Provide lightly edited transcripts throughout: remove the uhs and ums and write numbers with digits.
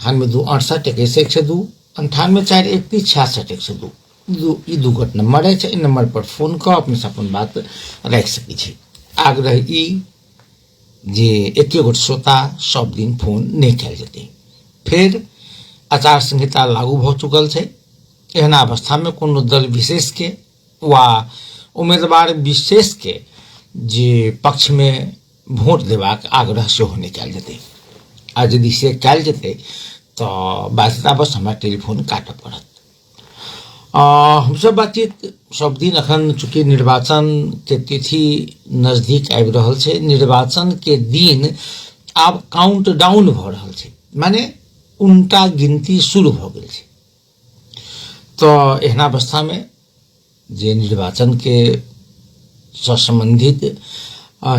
98-2 68 21 102 98 4 31 66 102 ई दू गोट नंबर है। इ नंबर पर फोन कऽ अपने से अपन बात रख सकै छी। आग्रह ई जे एके गोट श्रोता सब दिन फोन नहीं कल जेतै। फिर आचार संहिता लागू भ चुकल छै। एहन अवस्था में कोनो दल विशेष के वा उम्मीदवार विशेष के जे पक्ष में वोट देबाक आग्रह सेहो नहीं कल जेतै। आ यदि से कल जेतै तो बाध्यतावश हमरा टेलीफोन काटऽ पड़त। हम सब बातचीत सब दिन अखन चूंकि निर्वाचन के तिथि नजदीक आबि रहल छै, निर्वाचन के दिन आब काउंट डाउन भ रहल छै, माने उल्टा गिनती शुरू भ गेल छै। तो एहन अवस्था में जे निर्वाचन के संबंधित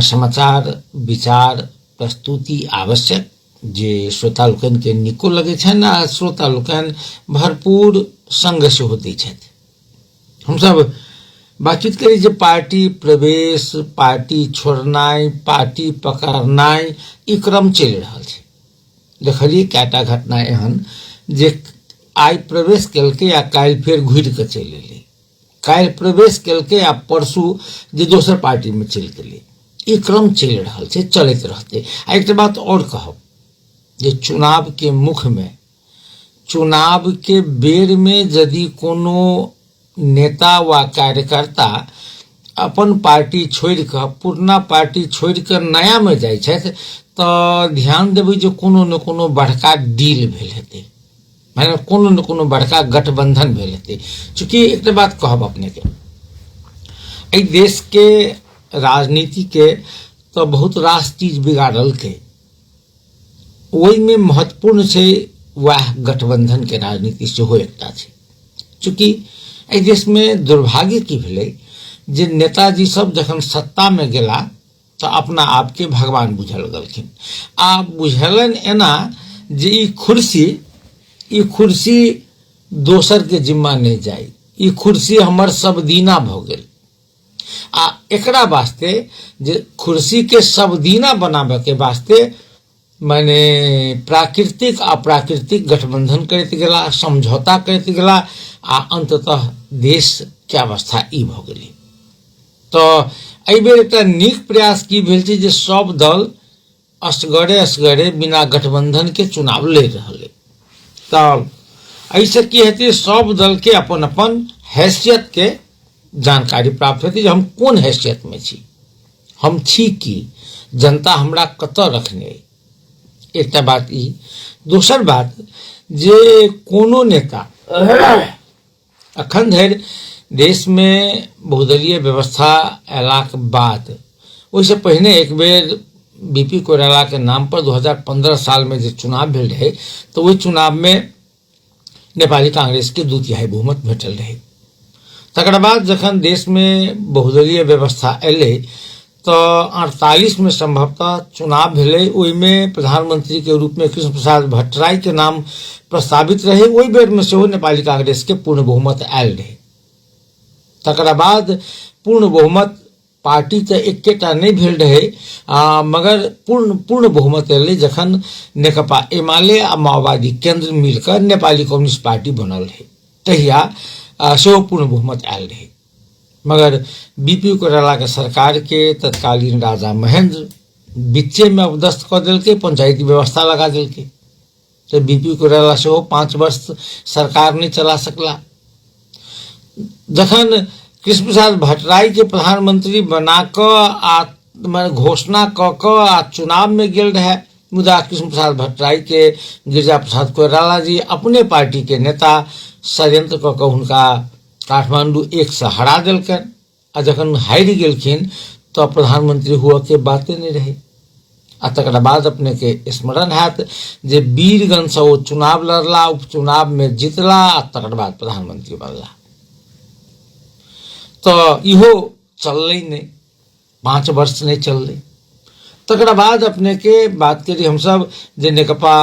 समाचार विचार प्रस्तुति आवश्यक जे श्रोता लोकन के निको लगे छन आ श्रोता लोकन भरपूर संग से होते छथि। हम सब बातचीत करी जे पार्टी प्रवेश, पार्टी छोड़नाई, पार्टी पकड़नाई ई क्रम चल रहल छै। देखलिए कएटा घटना एहन जे आई प्रवेश केलकै आ काल्हि फेर घुरि के चलि एलै, काल्हि प्रवेश केलकै आ परसू जे दोसर पार्टी में चलि गेलै। ई क्रम चल रहल छै, चलते रहते। आ एक बात और कहब जे चुनाव के मुख में, चुनाव के बेर में यदि कोनो नेता वा कार्यकर्ता अपन पार्टी छोड़ के, पुरना पार्टी छोड़ के नया में जाय छथि तो ध्यान देबै जे कोनो न कोनो बड़का डील भेल हेतै, माने कोनो न कोनो बड़का गठबंधन भेल हेतै। चूंकि एक बात कहब अपने के, एहि देश के राजनीति के तो बहुत रास चीज बिगाड़ल के, ओहि में महत्वपूर्ण छै वह गठबंधन के राजनीति सेहो एकटा छै। चूंकि एहि देश में दुर्भाग्य की भेलै जे नेताजी सब जखन सत्ता में गेला तो अपना आप के भगवान बुझल लगलखिन। आ बुझलन एना जे ई कुर्सी दोसर के जिम्मा नहीं जाए, ई कुर्सी हमर सब दीना भ गेल। आ एकरा वास्ते जे कुर्सी के सब दीना बनाबे के वास्ते माने प्राकृतिक अप्राकृतिक गठबंधन करते गेला, समझौता करते गेला आ अंततः देश के अवस्था ई भ गेलै। तो एहि बेर एकटा नीक प्रयास की भेल छै जे सब दल असगरे बिना गठबंधन के चुनाव लड़ रहल है। तो ऐसे की हेतै, सब दल के अपन अपन हैसियत के जानकारी प्राप्त हेतै जे हम कोन हैसियत में छी, हम छी की, जनता हमरा कतऽ रखने। एक बात ई। दोसर बात जे कोनो नेता अखन धरि देश में बहुदलीय व्यवस्था अयलाक बाद, ओहिसे पहिने एक बेर बीपी कोइराला के नाम पर 2015 साल में जो चुनाव भेल रहे तो वही चुनाव में नेपाली कांग्रेस के 2/3 बहुमत भेटल रहे। तकर बाद जखन देश में बहुदलीय व्यवस्था अयलै तो 48 में संभवतः चुनाव भेलै, ओहि में प्रधानमंत्री के रूप में कृष्ण प्रसाद भट्टराई के नाम प्रस्तावित रहे। ओहि बेर में सेहो नेपाली कांग्रेस के पूर्ण बहुमत आयल रहे। तकर बाद पूर्ण बहुमत पार्टी तो एकेटा नहीं भेल रहे, मगर पूर्ण बहुमत एलै जखन नेकपा एमाले आ माओवादी केंद्र मिलकर नेपाली कम्युनिस्ट पार्टी बनल रहे, तहिया सेहो पूर्ण बहुमत आयल रहे। मगर बीपी कोइराला के सरकार के तत्कालीन राजा महेंद्र बीचे में अपदस्थ कर दिलके, पंचायती व्यवस्था लगा दिलके। तो बीपी कोइराला सेहो 5 वर्ष सरकार नहीं चला सकला। जखन कृष्ण प्रसाद भट्टराई के प्रधानमंत्री बना क घोषणा क चुनाव में गेल रहे, मुदा कृष्ण प्रसाद भट्टराई के गिरिजा प्रसाद कोइराला जी अपने पार्टी के नेता षड्यंत्र क हुनका काठमांडू 1 से हरा दिलकन। आ जखन हारि गेलखिन तो प्रधानमंत्री हुआ के बातें नहीं रहे। आ तकर बाद अपने के स्मरण हैत जे वीरगंज से वो चुनाव लड़ला, उपचुनाव में जीतला, आ तकर बाद प्रधानमंत्री बनला। तो इहो चललै नहीं, 5 वर्ष नहीं चललै। तकर बाद अपने के बात करी हम सब जे नेकपा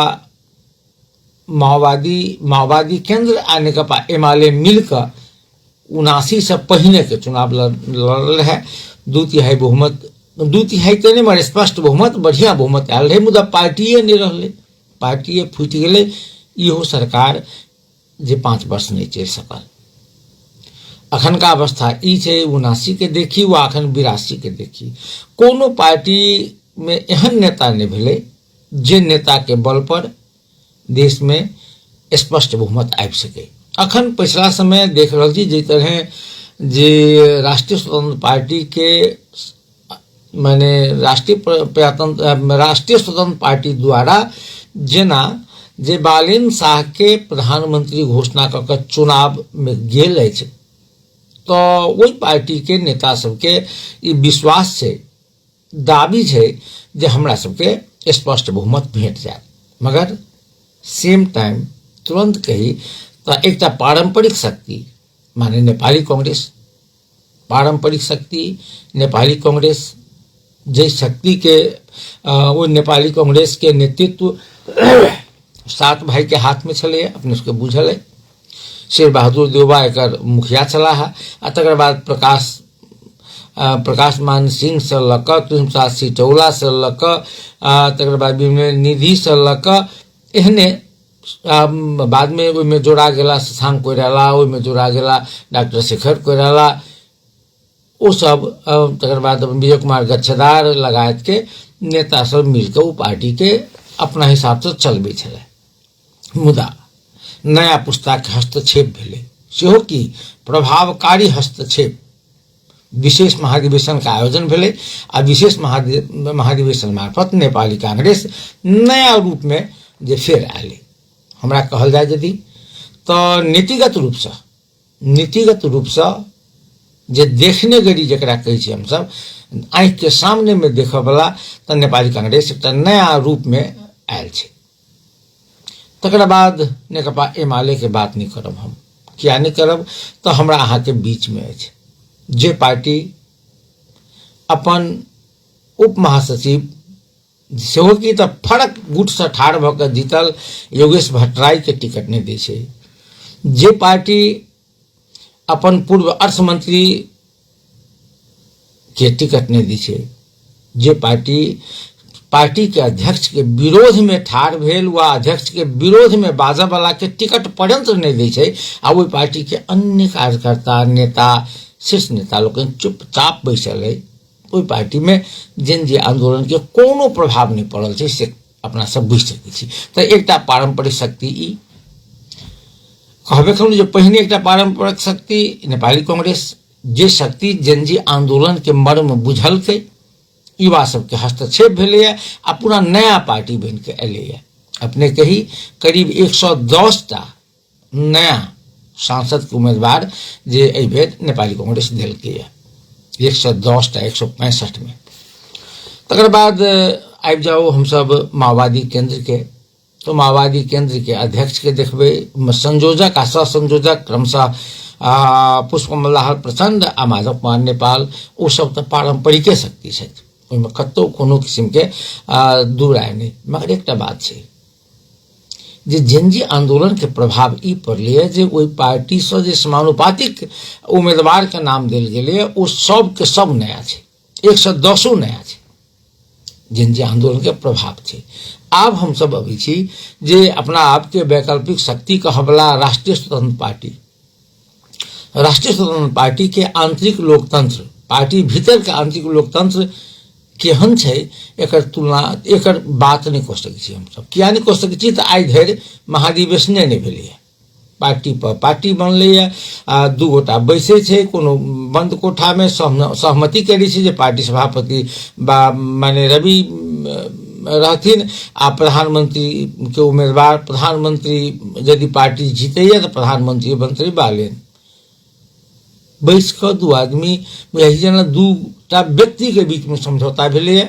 माओवादी केंद्र आ नेकपा एमाले मिलकर 79 से पहिने के चुनाव लड़ल है। 2/3 बहुमत, 2/3 तो नहीं मगर स्पष्ट बहुमत, बढ़िया बहुमत आयल रहे, मुदा पार्टीए नहीं रहले। पार्टी फूटि गेलै। इहो सरकार जे 5 वर्ष नहीं चल सकल। अखन का अवस्था ई छै 79 के देखी वा अखन 82 के देखी, कोनो पार्टी में एहन नेता नहीं भेलै जे नेता के बल पर देश में स्पष्ट बहुमत आबि सके। अखन पिछला समय देख रहल छी जे तरह जे राष्ट्रीय स्वतंत्र पार्टी के माने राष्ट्रीय स्वतंत्र पार्टी द्वारा जेना जे बालेन शाह के प्रधानमंत्री घोषणा कऽ चुनाव में गेल अछि, तो वही पार्टी के नेता सबके ई विश्वास छै, दाबी छै जे हमरा सबके स्पष्ट बहुमत भेट जायत। मगर सेम टाइम तुरंत कही तो एक पारंपरिक शक्ति माने नेपाली कांग्रेस, पारंपरिक शक्ति नेपाली कांग्रेस, जे शक्ति के वो नेपाली कांग्रेस के नेतृत्व 7 भाई के हाथ में चले, अपने उसके बुझल है। शेर बहादुर देवबा एक मुखिया चला है, तकर बाद प्रकाश मान सिंह से लक, तुलसीदास सिटौला से लक, तकर बाद निधि से लक, एहने बाद में ओहिमे जोड़ा गेला शशांक कोइराला, ओहिमे जोड़ा गेला डॉक्टर शेखर कोइराला, वो सब तकर बाद विजय कुमार गच्छदार लगायत के नेता सब मिलकर वो पार्टी के अपना हिसाब से चलबे छले। मुदा नया पुस्ता के हस्तक्षेप भेले, सेहो की प्रभावकारी हस्तक्षेप। विशेष महाधिवेशन का आयोजन भेले आ विशेष महाधिवेशन मार्फत नेपाली कांग्रेस नया रूप में जे फेर आले। हमरा कहल जाए यदि तो नीतिगत रूप से जे देखने गरी जकरा कहै छी हम सब आँख के सामने में देखऽ वाला, तो नेपाली कांग्रेस एक नया रूप में आयल छै। तकर बाद नेकपा एमाले के बात नहीं करब हम, किया नहीं करब तो हमरा अहाँ के बीच में अछि जे पार्टी अपन उप महासचिव सेहो की तो फरक गुट से ठाढ़ भऽ जीतल योगेश भट्टराई के टिकट नहीं दै छै, जे पार्टी अपन पूर्व अर्थ मंत्री के टिकट नहीं दी छै, जे पार्टी के अध्यक्ष के विरोध में ठाढ़ भेल वा अध्यक्ष के विरोध में बाजऽ वाला के टिकट पर्यंत नहीं दी छै, आ वो पार्टी के अन्य कार्यकर्ता नेता शीर्ष नेता लोग चुपचाप बैसल है। ओहि पार्टी में जेन जे आंदोलन के कोनो प्रभाव नहीं पड़ल छै से अपना सब बुझि सकै छी। तो एकटा पारंपरिक शक्ति ई कहबे करू जे पहिने एकटा पारंपरिक शक्ति नेपाली कांग्रेस, जे शक्ति जेन जे आंदोलन के मर्म बुझलकै, युवा सबके हस्तक्षेप भेलै आ पूरा नया पार्टी बन के एलै। अपने कही करीब 110 टा नया सांसद के उम्मीदवार जे एहि बेर नेपाली कांग्रेस देलकै, 110 टा 165 में। तकर बाद आबि जाओ हम सब माओवादी केंद्र के, तो माओवादी केंद्र के अध्यक्ष के देखबे, संयोजक आ सह संयोजक क्रमशः पुष्पकमल दाहाल प्रचंड आ माधव कुमार नेपाल, ओ सब तो पारंपरिके शक्ति छथि, ओहिमे कतौ कोनो किस्म के दू राय नहीं। मगर एकटा बात छै जे जेन जे आंदोलन के प्रभाव ई पड़लै जे ओहि पार्टी से जे समानुपातिक उम्मीदवार के नाम देल गेलै ओ सब के सब नया छै, 110 नया छै, जेन जे आंदोलन के प्रभाव छै। आब हम सब अबै छी जे अपना आप के वैकल्पिक शक्ति कहबला राष्ट्रीय स्वतंत्र पार्टी के आंतरिक लोकतंत्र, पार्टी भीतर के आंतरिक लोकतंत्र केहन छै एकर तुलना, एकर बात नहीं कऽ सकै छी हम सब। किया नहीं कऽ सकै छी तऽ आइ धरि महाधिवेशने नहीं भेलैए, पार्टी पर पार्टी बनलैए, 2 गोटा बैसे छै कोनो बंद कोठा में सहमति करै छै जे पार्टी सभापति माने रवि रहथिन आ प्रधानमंत्री के उम्मीदवार, प्रधानमंत्री यदि पार्टी जीतैए तो प्रधानमंत्री मंत्री बालेन, बैस कऽ 2 आदमी जेना 2टा व्यक्ति के बीच में समझौता भेलै,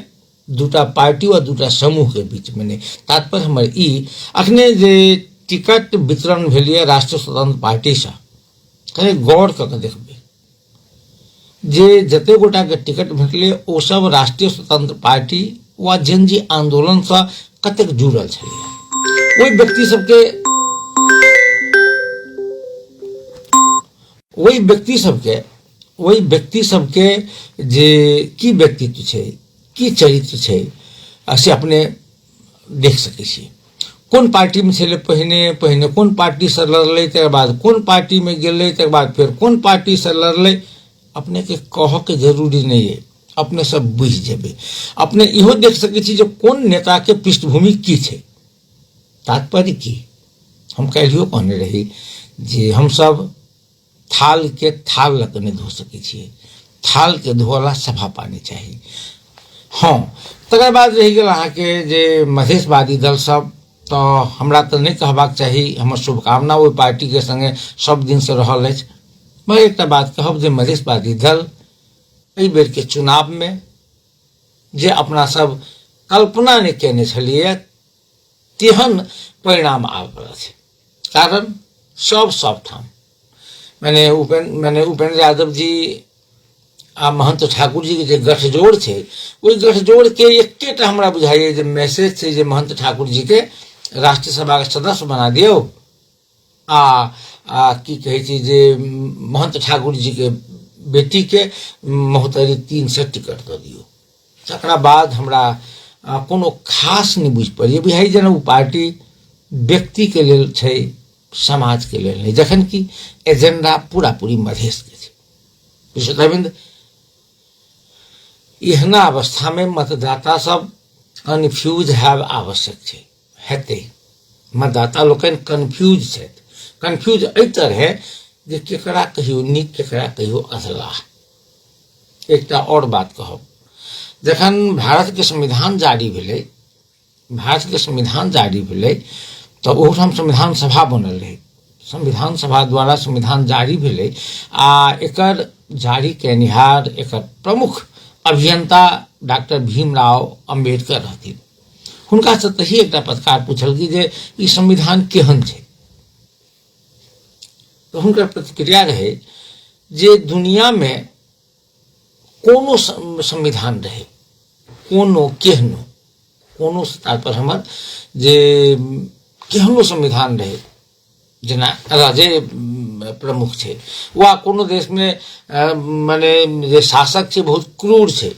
2टा पार्टी और 2टा समूह के बीच में नहीं। तात्पर्य हमर ई अखने जे टिकट वितरण भेलै राष्ट्रीय स्वतंत्र पार्टी से, कनि गौर कऽ देखबै जे जते गोटा के टिकट भेटलै ओ सब राष्ट्रीय स्वतंत्र पार्टी वा जेन जे आंदोलन से कतेक जुड़ल छलै। ओहि व्यक्ति सबके जे की व्यक्तित्व छै, की चरित्र छै, से अपने देख सकै छी। कोन पार्टी में छे पहिने पहिने कोन पार्टी से लड़ले, तकर बाद कोन पार्टी में गेले, तकर बाद फिर कोन पार्टी से लड़ले, अपने के कह के जरूरी नहीं है, अपने सब बुझ जेबे। अपने इहो देख सके छी जे कोन नेता के पृष्ठभूमि की छे, तात्पर्य की। हम कहियो कहने रही जे हम सब थाल के थाल लग नहीं धो सके छिए, थाल के धोला सफा पानी चाहिए। हाँ, तकर बाद रह गया अहाँ के जे मधेशवादी दल सब, तो हमरा तो नहीं कहबाक चाहिए, हमर शुभकामना ओहि पार्टी के संगे सब दिन से रहल अछि। मैं एक बात कहब जे मधेशवादी दल एहि बेर के चुनाव में जे अपना सब कल्पना नहीं केने छलिए तेहन परिणाम आबि रहल छै। कारण सब ठाम मैंने उपेंद्र यादव जी आ महंत ठाकुर जी के जे गठजोड़ छै, ओहि गठजोड़ के एकेटा हमरा बुझाइए जे मैसेज छै जे महंत ठाकुर जी के राष्ट्रीय सभा के सदस्य बना दियो, आ की कहे छै जे महंत ठाकुर जी के बेटी के महोत्तरी 3 से टिकट दे दियो। तकरा बाद हमरा कोनो खास नहीं बुझ पड़िए, बुझाई जेना वो पार्टी व्यक्ति के लेल छै, समाज के लेल नहीं, जखन कि एजेंडा पूरा पूरी मधेश के छै। विश्वविंद एहना अवस्था में मतदाता सब कन्फ्यूज हैव आवश्यक छै, हेतै। मतदाता लोकन कन्फ्यूज छथि, कन्फ्यूज एहि तरह जे केकरा कहियो नीक केकरा कहियो अधलाह। एकटा और बात कहब, जखन भारत के संविधान जारी भेलै, भारत के संविधान जारी भेलै तो ओहठाम संविधान सभा बनल रहे, संविधान सभा द्वारा संविधान जारी भेलै आ एकर जारी केनिहार एकर प्रमुख अभियंता डॉक्टर भीमराव अम्बेडकर रहथिन। हुनका से तही एकटा पत्रकार पूछल कि जे ई संविधान केहन छै, तो हुनकर प्रतिक्रिया रहे जे दुनिया में कोनो संविधान रहे, कोनो केहनो, कोनो तात्पर्य हमर जे केहनो संविधान रहे, जेना राजे प्रमुख छै, वा कोनो देश में माने जे शासक छै बहुत क्रूर छै,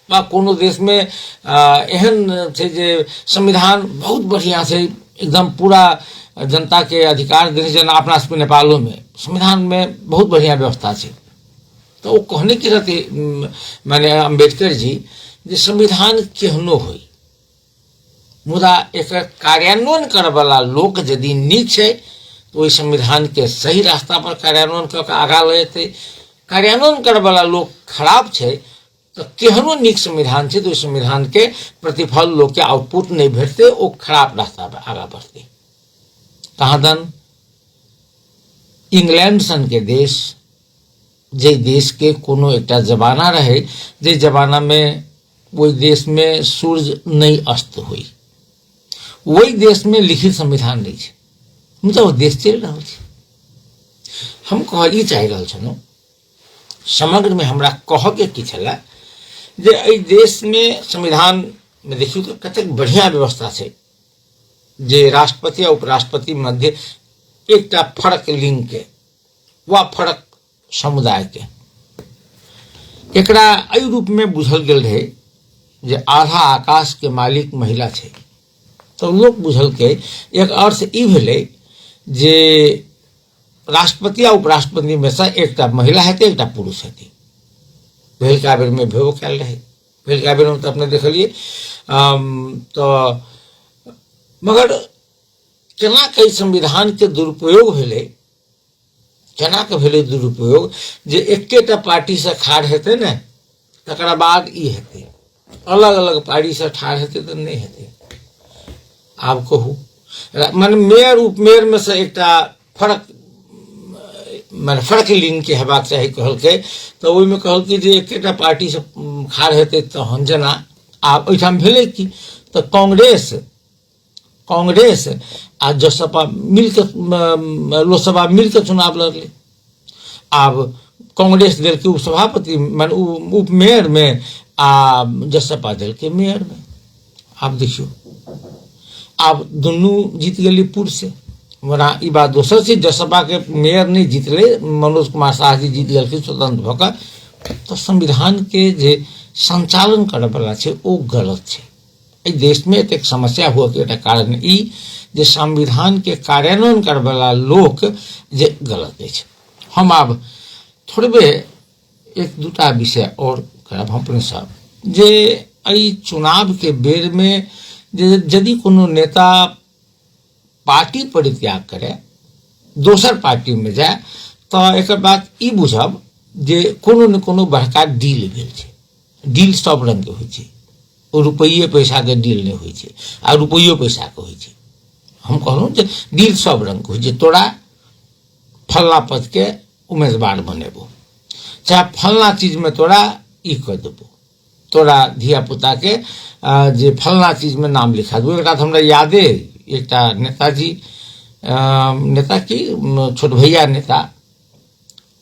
वा कोनो देश में एहन छै जे संविधान बहुत बढ़िया छै, एकदम पूरा जनता के अधिकार देने, जना अपना सबके नेपालों में संविधान में बहुत बढ़िया व्यवस्था छै। तो वो कहने की रहते माने अम्बेडकर जी जे संविधान केहनो होई, मुदा एकर कार्यान्वयन करय वाला लोक यदि नीक छै तो ओहि संविधान के सही रास्ता पर कार्यान्वयन कऽ के आगाँ लऽ जेतै। कार्यान्वयन करय वाला लोक खराब छै तो केहनो नीक संविधान छै तो ओहि संविधान के प्रतिफल लोक के आउटपुट नहीं भेटतै, ओ खराब रास्ता पर आगाँ बढ़तै। कहादन इंग्लैंड सन के देश, जे देश के कोनो एकटा जमाना रहे, जे जमाना में वही देश में सूर्य नहीं अस्त हुई, वही देश में लिखित संविधान नहीं है, मतलब वो देश चल रहा है। हम कह चाह रहा छलौं समग्र में हमरा कह के की छला जे एहि देश में संविधान में देखियो तो कतेक बढ़िया व्यवस्था है, जे राष्ट्रपति आ उपराष्ट्रपति मध्य एकटा फरक लिंग के वा फरक समुदाय के एकरा एहि रूप में बुझल गेल रहे जे आधा आकाश के मालिक महिला छै। तो लोग बुझल के एक अर्थ ई भेलै जे राष्ट्रपति आ उपराष्ट्रपति में से एकटा महिला हेतै, एकटा पुरुष हेतै। पहिलका बेर में भेबो कयल रहे, पहिलका बेर में तो अपने देखलिए। तो मगर केना के संविधान के दुरुपयोग भेलै, केना के भेलै दुरुपयोग जे एकेटा पार्टी से ठाढ़ हेतै ने, तकरा बाद ई हेतै, अलग अलग पार्टी से ठाढ़ हेतै तो नहीं हेतै। आब कहू माने मेयर उपमेयर में से एकटा फरक माने फरक लिंग के हेबाक चाही कहलकै, तो ओहि में कहलकै जे एकेटा पार्टी से ठाढ़ हेतै तहन, जेना आब ओहिठाम भेलै कि तो कांग्रेस आ जसपा मिलकर लोकसभा मिलकर चुनाव लड़ले। आब कांग्रेस देलकै उपसभापति माने उपमेयर में, आ जसपा देलकै मेयर में। आब देखियो आब दुनू जीत गेली पूर्व से। वरा ई बात दोसर छै, जसपा के मेयर नहीं जीतले, मनोज कुमार शाह जी जीत गेलखिन स्वतंत्र भऽ। तो संविधान के जे संचालन करे वाला छै ओ गलत छै, एहि देश में एक समस्या हुआ के कारण ई जे संविधान के कार्यान्वयन करने वाला लोग जे गलत है। हम अब थोड़बे एक दूटा विषय और करब हम अपने सब जे एहि चुनाव के बेर में जे यदि कोनो नेता पार्टी परित्याग करे दोसर पार्टी में जाए तो एक बाद ई बुझब जे कोनो न कोनो बड़का डील भेल छै। डील सब रंग के होइ छै, रुपये पैसा के डील नहीं होइ छै आ रुपयो पैसा के होइ छै। हम कहलहुँ जे डील सब रंग के होइ छै, तोरा फलना पद के उम्मीदवार बनेबो, चाहे फलना चीज में तोरा ई कर देबो, तोरा धिया पुता के जे फलना चीज में नाम लिखा देबो। एक रात हमरा यादे एक नेताजी नेता की छोट भैया नेता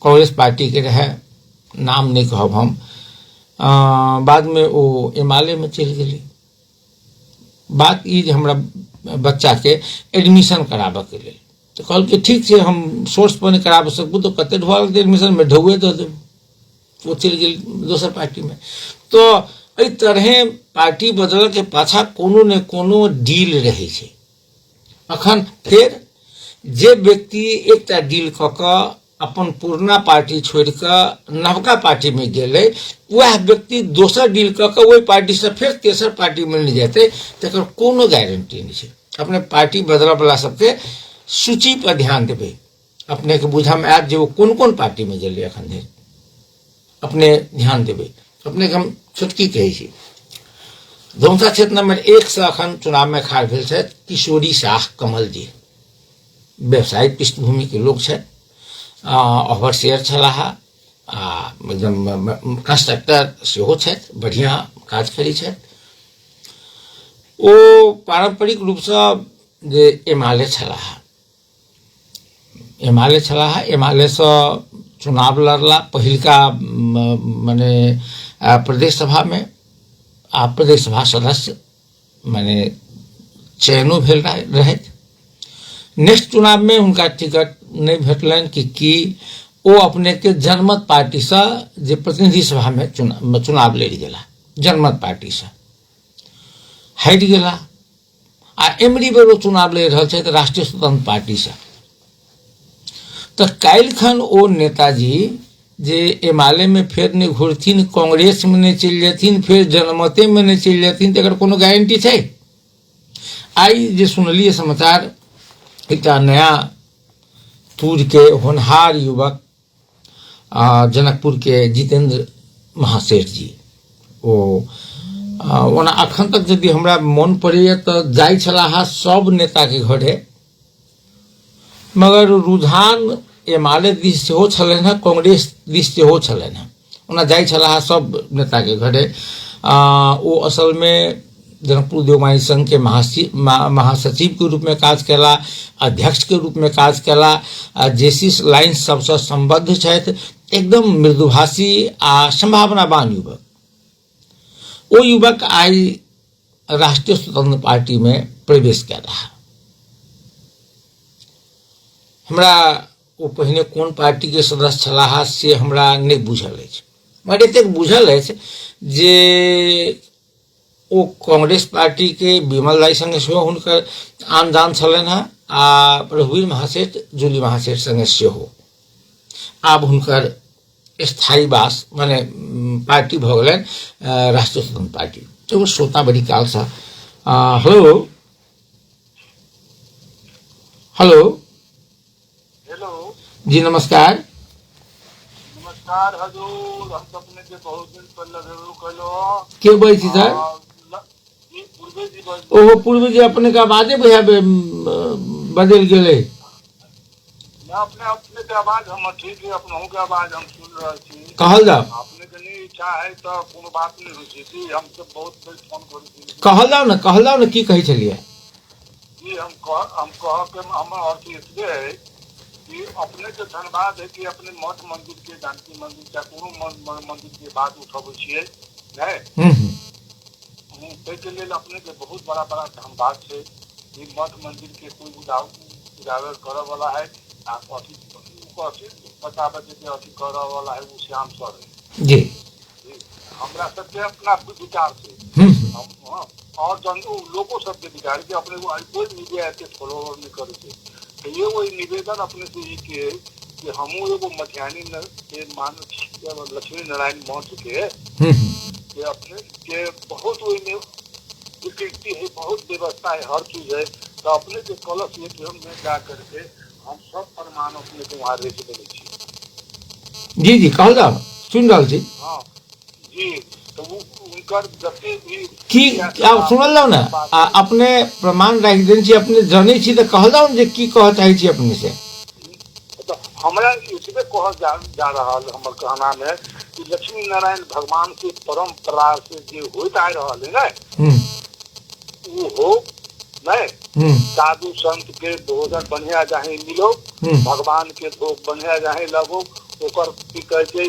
कांग्रेस पार्टी के रहे, नाम नहीं कहब हम, बाद में वो एमाले में चल गए। बात ई जे हमरा बच्चा के एडमिशन कराबे के लिए तो कहल कि ठीक है हम सोर्स पर नहीं करा सकूँ तो कते ढुआ एडमिशन में ढुए दे देब। वो चल गए दोसर पार्टी में। तो एहि तरह पार्टी बदल के पाछा कोनो ने कोनो डील रहे छै। अखन फिर जे व्यक्ति एक डील क के अपन पुरना पार्टी छोड़ के नवका पार्टी में गेले वह व्यक्ति दोसर डील क के वही पार्टी से फिर तेसर पार्टी में नहीं जाते तकर कोनो गारंटी नहीं है। अपने पार्टी बदल वाला सबके सूची पर ध्यान देवे, अपने के बुझा में आब जे वो कौन कौन पार्टी में गेले अखन धरि अपने ध्यान देवे। अपने के हम छोटकी कहे छी धौंसा क्षेत्र नंबर 1 से अखन चुनाव में खाड़ भेल छथि किशोरी शाह कमल जी। व्यवसायिक पृष्ठभूमि के लोग छथि, ओवरसेयर छलाह, एकदम कंस्ट्रक्टर सेहो छथि, बढ़िया काज करै छथि। ओ पारंपरिक रूप से जे एमाले छलाह, एमाले से चुनाव लड़ला पहिलका माने प्रदेश सभा में आ प्रदेश सभा सदस्य माने चयनो भेल रहैत। नेक्स्ट चुनाव में उनका टिकट नहीं भेटलन कि वो अपने के जनमत पार्टी से जे प्रतिनिधि सभा में चुनाव लड़ गेला, जनमत पार्टी से हट गेला आ एमरी बेर वो चुनाव लड़ रहा है राष्ट्रीय स्वतंत्र पार्टी से। तो काल्हिखन ओ नेताजी जे एमाले में फिर नहीं घुरथिन, कांग्रेस में नहीं चल जाथिन, फिर जनमते में नहीं चल जाथिन, तो कोनो गारंटी है? आई जे सुनलिए समाचार एक नया तूर के होनहार युवक जनकपुर के जितेंद्र महासेठ जी ओना अखन तक यदि हमरा मन पड़े तो जाय छलाह सब नेता के घरे, मगर रुझान एमाले दिस सेहो छलनि हैं, कांग्रेस दिस सेहो छलनि हैं। ओना जाय छलाह सब नेता के घरे। वो असल में जनकपुर देवमाई संघ के महासचिव के रूप में काज केला, अध्यक्ष के रूप में काज केला, जेसिस लाइन सबसे संबद्ध छथि, एकदम मृदुभाषी आ संभावनावान युवक। वो युवक आई राष्ट्रीय स्वतंत्र पार्टी में प्रवेश कर रहा। हमरा वो पहिने कोन पार्टी के सदस्य छलाह से हमरा नहीं बुझल अछि, मगर एतेक बुझल अछि जे ओ कांग्रेस पार्टी के विमल राय संगे सेहो हुनकर आन जान छलनि हैं आ रघुवीर महासेठ जूली महासेठ संगे सेहो। आब हुनकर स्थायी वास माने पार्टी भऽ गेलनि राष्ट्रीय स्वतंत्र पार्टी। तो श्रोता बड़ी काल से हेलो हेलो हेलो जी नमस्कार। नमस्कार हजूर, हम अपने के बहुत दिन पहले जरूर कहलो के बोलै छी सर? जी पूर्वे जी ओहो पूर्वी जी, अपने के आवाजे भैया बदल गेले। मैं अपने के आवाज हम ठीक है, अपनों के आवाज हम सुन रहे छी। कहल जाओ, अपने के नहीं इच्छा है तो कोनो बात नहीं होई छै जी, हम सब बहुत बेर फोन करै छी। कहल जाओ ना की कहै छलिए जी हम कह के हम और की इसलिए है कि अपने के धन्यवाद है कि अपने मठ मंदिर के जानकी मंदिर या कोनो मंदिर के बात उठाबै छियै नै। के लिए अपने के बहुत बड़ा धन्यवाद है कि मठ मंदिर के कोई उजागर करे वाला है बताबे के अथी करे वाला है वो श्याम सर है जी। हमरा सबके अपना विचार से और लोगों सब के बिगाड़ के अपने को कोई मीडिया ऐसे फॉलोअर नहीं करे थे। तो ये वही निवेदन अपने से ये किए कि हम एगो मध्यान्ही के मान लक्ष्मी नारायण मंच के अपने के बहुत वही विकृति है, बहुत व्यवस्था है, हर चीज है। तो अपने के कलश ये हम में जा करके हम सब प्रमाण अपने को वहाँ रेख देने जी जी कहल जाओ सुन रहा छी। हाँ जी, तो उनकर जते भी की आप सुनल जाओ ना अपने प्रमाण राख देन छी, अपने जाने छी तो कहल जाओ जे की कह चाहे छी अपने से। तो हमरा इसमें कह जा रहा हमर कहना में कि लक्ष्मी नारायण भगवान के परंपरा से जो होता आ रहा है ना वो हो नहीं, साधु संत के भोजन बढ़िया जाहे मिलो, भगवान के भोग बढ़िया जाहे लगो, ओकर की कहे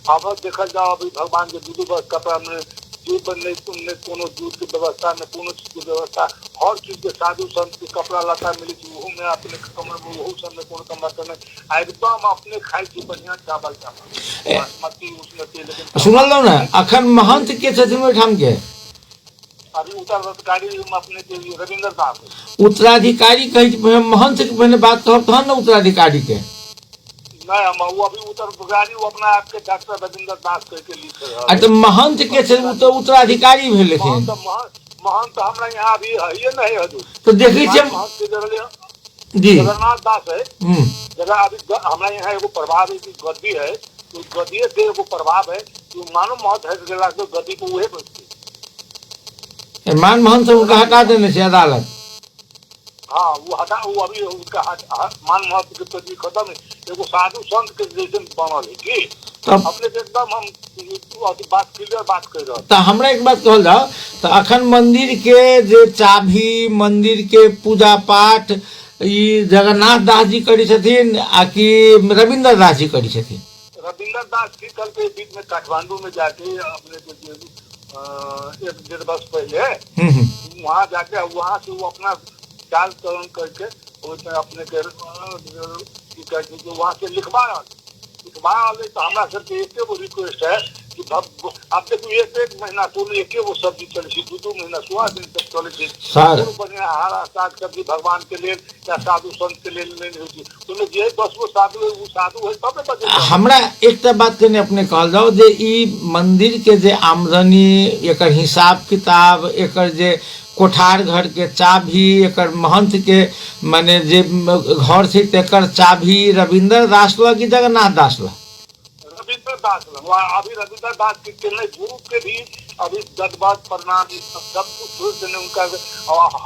अब देखल जाओ अभी भगवान के दूध बस कपड़ा में दूध नहीं तुमने कोनो दूध की व्यवस्था न कोनो चीज की व्यवस्था, हर चीज के साधु संत के कपड़ा लता मिली थी वो में अपने कमर में वो सब में कोनो कमर करने एकदम अपने खाई थी बढ़िया चावल बासमती उसमें थी। लेकिन सुनल जाओ ना अखन महंत के छथिन ओठाम के अभी उत्तराधिकारी अपने के रविंद्र दास उत्तराधिकारी कहे महंत के पहले बात कहब तहन ना उत्तराधिकारी के नहीं, हम वो अभी उत्तराधिकारी वो अपना आपके डॉक्टर रविंद्र दास करके लिख रहे हैं। तो महंत के छे तो उत्तराधिकारी भेले थे। महंत हमरा यहाँ अभी है ये नहीं है तो देखी छे महंत के जगह जी जगन्नाथ दास है जगह अभी हमरा यहाँ एगो प्रभाव है कि गद्दी है, तो गद्दी से एगो प्रभाव है कि मानो महंत है गेला तो गद्दी को वही बचती मान महंत उनका हटा देने से अदालत। हाँ वो हटा वो अभी उसका मान महत्व के प्रति खत्म है, एगो साधु संत के जैसे बनल है कि अपने एकदम हम बात क्लियर बात कर रहे। तो हमरा एक बात कहल जाओ तो अखन मंदिर के जे चाभी मंदिर के पूजा पाठ ई जगन्नाथ दास जी करी छथिन आ कि रविंद्र दास जी करी छथिन। रविंद्र दास जी कल के बीच में काठमांडू में जाके अपने एक डेढ़ वर्ष पहले वहाँ जाके वहाँ से वो अपना चाल चलन करके अपने के वहाँ से लिखवा तो हमारा सबके एक रिक्वेस्ट है कि अब देखो एक महीना तो एक वो सब्जी चले दो महीना 16 दिन तक चले बढ़िया हरा साग सब्जी भगवान के लिए या साधु संत के लिए नहीं होती तुम्हें जे बस वो साधु है तब बचे। हमरा एक बात कहने अपने कहल जाओ जे ई मंदिर के जे आमदनी एकर हिसाब किताब एकर जे कोठार घर के चाभी एकर महंत के माने जे घर से तेकर चाभी रविंद्र दास ला कि जगन्नाथ दास ला रविंद्र दास अभी रविंद्र दास के नहीं गुरु के भी अभी दंडवत प्रणाम सब कुछ छोड़ देने उनका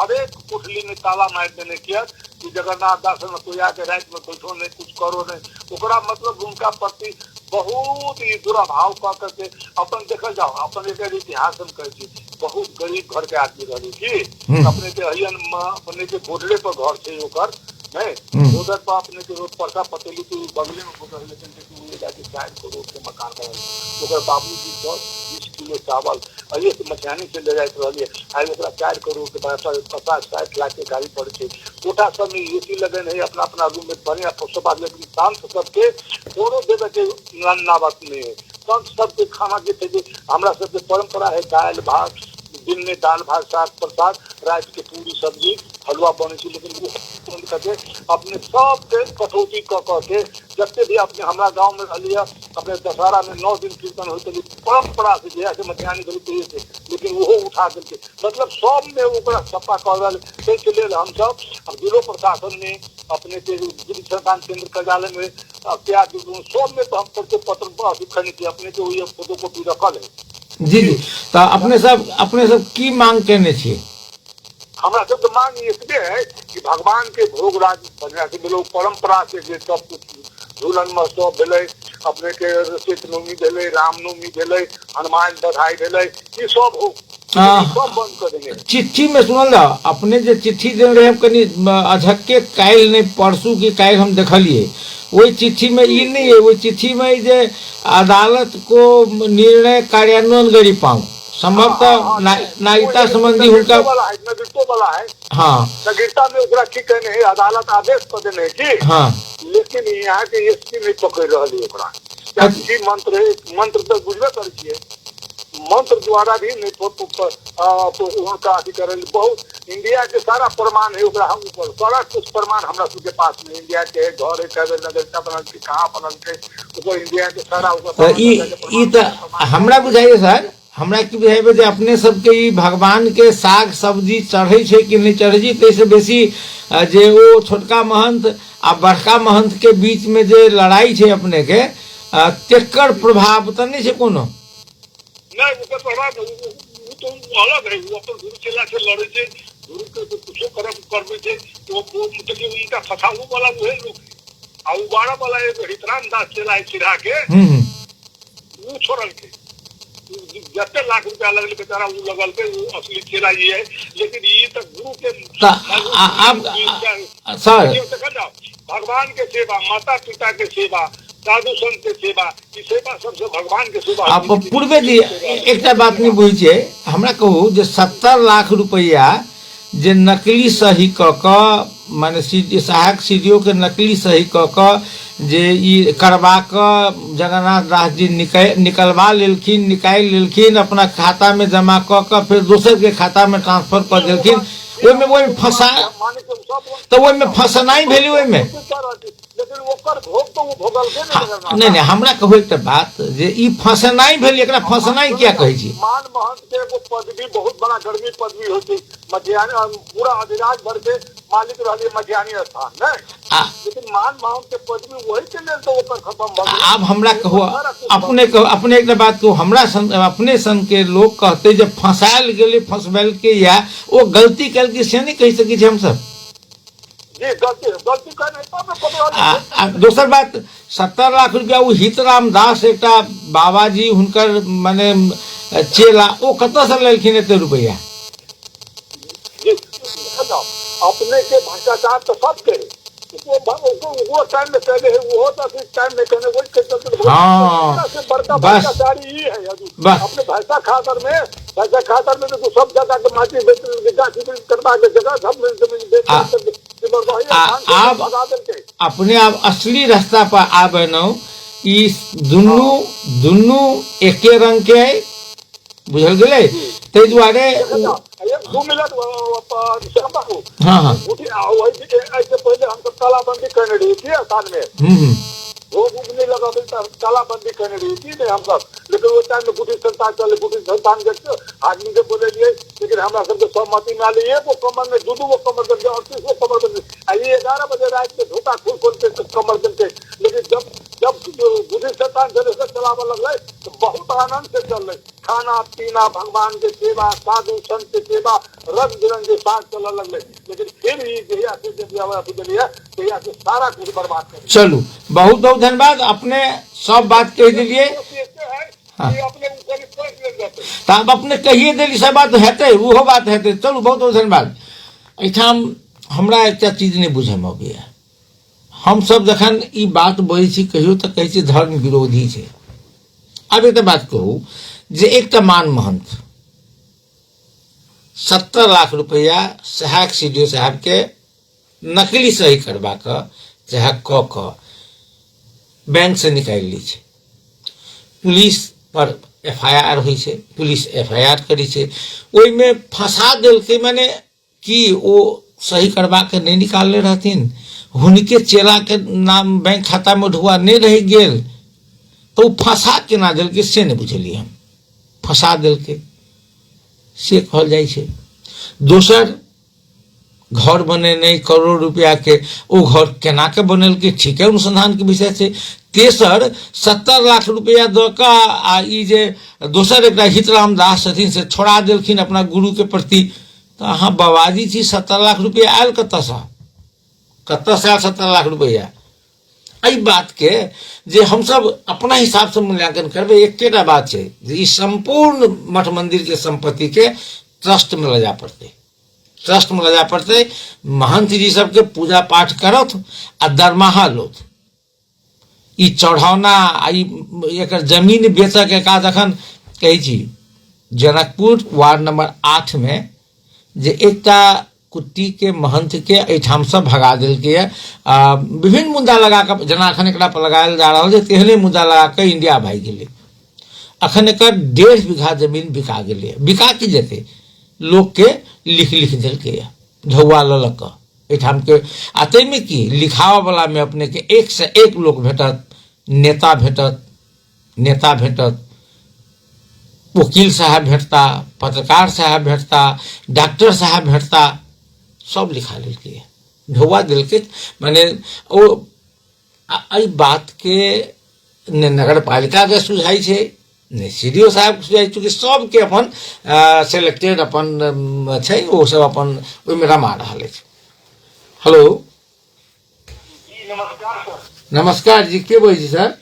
हर एक कोठली में ताला मार देने किया कि जगन्नाथ दास में कोई आके रात में बैठो नहीं कुछ करो नहीं ओकरा मतलब उनका प्रति बहुत ही बुरा भाव कह करके अपन देखल जाओ अपन एक इतिहास हम कहे बहुत गरीब घर के आदमी रही थी अपने के हयन अपने के गोडले पर घर थे ओकर नहीं उधर पर अपने के रोड परसा पतेली के बगले में गुजर लेकिन जाके 4 करोड़ के मकान रहे बाबूजी 10-20 किलो चावल अये मछियानी से ले जाते रही आई 4 करोड़ के 50-60 लाख के गाड़ी पड़े थे कोठा सब में एसी लगे नहीं अपना अपना रूम में बढ़िया पुष्पा लेकिन शांत सबके कोनो देवे के ना बात नहीं है संत सबके खाना के थे हमारा सबके परंपरा है दाल भात दिन में दाल भात साग प्रसाद रात के पूरी सब्जी हलवा बने लेकिन वो करके अपने सब के कटौती के जब भी अपने हमारा गांव में रही अपने दशहरा में 9 दिन कीर्तन होते परंपरा से जैसे मध्यान्ह गली थे लेकिन वो उठा करके मतलब सब में वो सपा कर ले हम सब अब जिलो प्रशासन में अपने के गिरी संस्थान केंद्र कार्यालय में क्या सब में तो हम सबके पत्र लिखने के अपने के वही फोटो कॉपी रखल है। जी जी तो अपने सब की मांग करने छे हमारा सब मांग इसलिए है कि भगवान के भोग राज बढ़िया से मिलो परंपरा से जे सब कुछ झूलन महोत्सव भेले अपने के रामनवमी भेले रामनवमी भेले हनुमान बधाई भेले ये सब हो सब बंद कर देंगे। चिट्ठी में सुनल जा अपने जे चिट्ठी दे रहे हम कनी अझक्के कायल नहीं परसू की कायल हम देखलिए वही चिट्ठी में ये नहीं है वो चिट्ठी में जे अदालत को निर्णय कार्यान्वयन करी पाऊँ संभवतः नागरिकता संबंधी उनका नागरिकता वाला है हाँ नागरिकता में ओकरा की कहने है अदालत आदेश कर देने की हाँ लेकिन यहाँ के एसपी नहीं पकड़ रही ओकरा मंत्र तो बुझबे कर मंत्र द्वारा भी नहीं तो उनका अधिकरण बहुत इंडिया के सारा प्रमाण है ओकरा हम ऊपर सारा कुछ प्रमाण हमरा सबके पास में इंडिया के घर है नगर बनल के कहाँ बनल के ऊपर इंडिया के सारा तो ई तो हमरा बुझाइए सर, हमरा की बुझाइए जे अपने सबके ई भगवान के साग सब्जी चढ़े छे कि नहीं चढ़े छी, तैसे बेसी जे वो छोटका महंत आ बड़का महंत के बीच में जे लड़ाई छे अपने के तेकर प्रभाव तो नहीं छे कोनो? नहीं ओकर प्रभाव तो अलग है, वो अपन गुरु चेला से लड़े छे, गुरु के कुछो करबे छे तो मतलब उनका फसाऊ वाला वही लोग आ उबाड़ा वाला एक हितराम दास चेला है चिढ़ा के वो छोड़ल के जते लाख रुपया लगल बेचारा वो लगल के वो असली चेला ये है, लेकिन ये तक गुरु के सर भगवान के सेवा, माता पिता के सेवा, साधु संत के सेवा, ई सेवा सबसे भगवान के सेवा। आप पूर्वे जी एकटा बात नहीं बुझे छे, हमरा कहू जे 70 लाख रुपया जे नकली सही क क माने सहायक सीडीओ के नकली सही क क जे ई करवा क जगन्नाथ दास जी निकलवा लेलखिन, निकाल लेलखिन, अपना खाता में जमा क क फिर दोसर के खाता में ट्रांसफर कर देलखिन, ओहि में फंसा तो ओहि में फंसनाई भेली ओहि में। नहीं नहीं हमरा कहू एक बात जे ई फंसनाई भेली, एकरा फंसनाई क्या कहै छी? मान महंत के वो पदवी बहुत बड़ा गर्मी पदवी होती मध्यान्ह पूरा अधिराज भर के मालिक रहली मध्यान्ह स्थान नहीं, लेकिन मान महंत के पदवी वही के लेल तो ओकर खत्म भ गेल। अब हमरा कहू अपने एक बात कहू, हमरा अपने सन के लोग कहते जब फंसायल गेले फंसबैल के या वो गलती कल के से नहीं कह सकी हम सब दोसर बात 70 लाख रुपया वो हितराम दास एक बाबाजी हुनकर माने चेला वो कत से लेलखिन एते रुपया? अपने के भ्रष्टाचार तो सब करे वो टाइम में पहले है वो होता है टाइम में कहने वही के चलते बड़का भ्रष्टाचारी ही है अपने भैंसा खातर में तो सब जगह के माटी करवा के जगह सब जमीन आप अपने आप असली रास्ता पर आबे न, दुनू एके रंग के है, बुझल गेले, ते दुआरे 2 मिनट हाँ हाँ ऐसे पहले हम सब तालाबंदी करने रही थी स्थान में वो नहीं लगा तालाबंदी करने रही थी नहीं हम सब, लेकिन वो टाइम में बुद्धि संस्थान चले, बुद्धि संस्थान के आदमी के बोले लिए, लेकिन हमारा सबके सहमति में आली वो कमर में दूध वो कमर बन गया 38 वो कमर बन गई, ये 11 बजे रात के धोखा खोल के कमर बनते, लेकिन जब बुद्धि संस्थान चले से चलावा लग रहे तो बहुत आनंद से चल रहे, खाना पीना भगवान के सेवा साधु संत के सेवा रंग बिरंगे साथ चलने लग रहे, लेकिन फिर ही जहिया से सारा कुछ बर्बाद कर। चलू बहुत बहुत धन्यवाद, अपने सब बात कह दिलिए, हाँ अपने कहिए दिली सब बात हेते वो बात हेते। चलू बहुत बहुत धन्यवाद। एठाम हमरा एक चीज नहीं बुझे में अबैया, हम सब जखन ई बात बोले छी कहियो तो कहे छी धर्म विरोधी छे। अब एक बात कहू जे एक मान महंत 70 लाख रुपया सहायक सीडीओ साहब के नकली सही करवा क चाहे क बैंक से निकाल ली छे, पुलिस पर एफआईआर हुई छे, पुलिस एफआईआर करी छे, ओई में फंसा दिल के माने कि वो सही करवा के नहीं निकालने रहतीन, हुनके चेला के नाम बैंक खाता में ढुआ नहीं रह गेल तो फंसा केना दिल के से नहीं बुझलिए हम, फंसा दिल के से कहल जाय छे। दोसर घर बने नहीं करोड़ रुपया के वो घर केना के बनल के ठीक है अनुसंधान के विषय से। तेसर 70 लाख रुपया द का आ ई जे दोसर एक हितराम दास छथिन से छोड़ा देलखिन अपना गुरु के प्रति, तो अहाँ बाबाजी छी 70 लाख रुपया आयल कत से 70 लाख रुपया? एहि बात के जे हम सब अपना हिसाब से मूल्यांकन करबे, एकेटा बात है जे संपूर्ण मठ मंदिर के संपत्ति के ट्रस्ट में ले जा पड़ते, ट्रस्ट में ले जा पड़ते, महंत जी सबके पूजा पाठ करत आ दरमाहा लोथ, ई चढ़ौना एक जमीन बेच के का जखन कही छी जनकपुर वार्ड नंबर 8 में जे एकटा कुट्टी के महंत के एठाम से भगा दिल के विभिन्न मुद्दा लगा कर जना अखन एकरा पर लगायल जा रहा है, तेहने मुद्दा लगा के इंडिया भाग गेले। अखन एक 1.5 बीघा जमीन बिका गए, बिका की जेते लोग के लिख लिख दिलके ढौआ ललक एठाम के आते में की लिखावा वाला में अपने के एक से एक लोग भेटत, नेता भेटत, नेता भेटत, वकील साहब भेटता, पत्रकार साहब भेटता, डॉक्टर साहब भेटता, सब लिखा दिलके ढौआ दिलके। माने ओ आई बात के नगर पालिका के सुझाई छे, सीडीओ साहब के सुझाई, चूंकि सबके अपन सिलेक्टेड अपन छै, वो सब अपन ओहिमे रमा रहल अछि। हेलो जी नमस्कार सर। नमस्कार जी, के बोलै छी सर?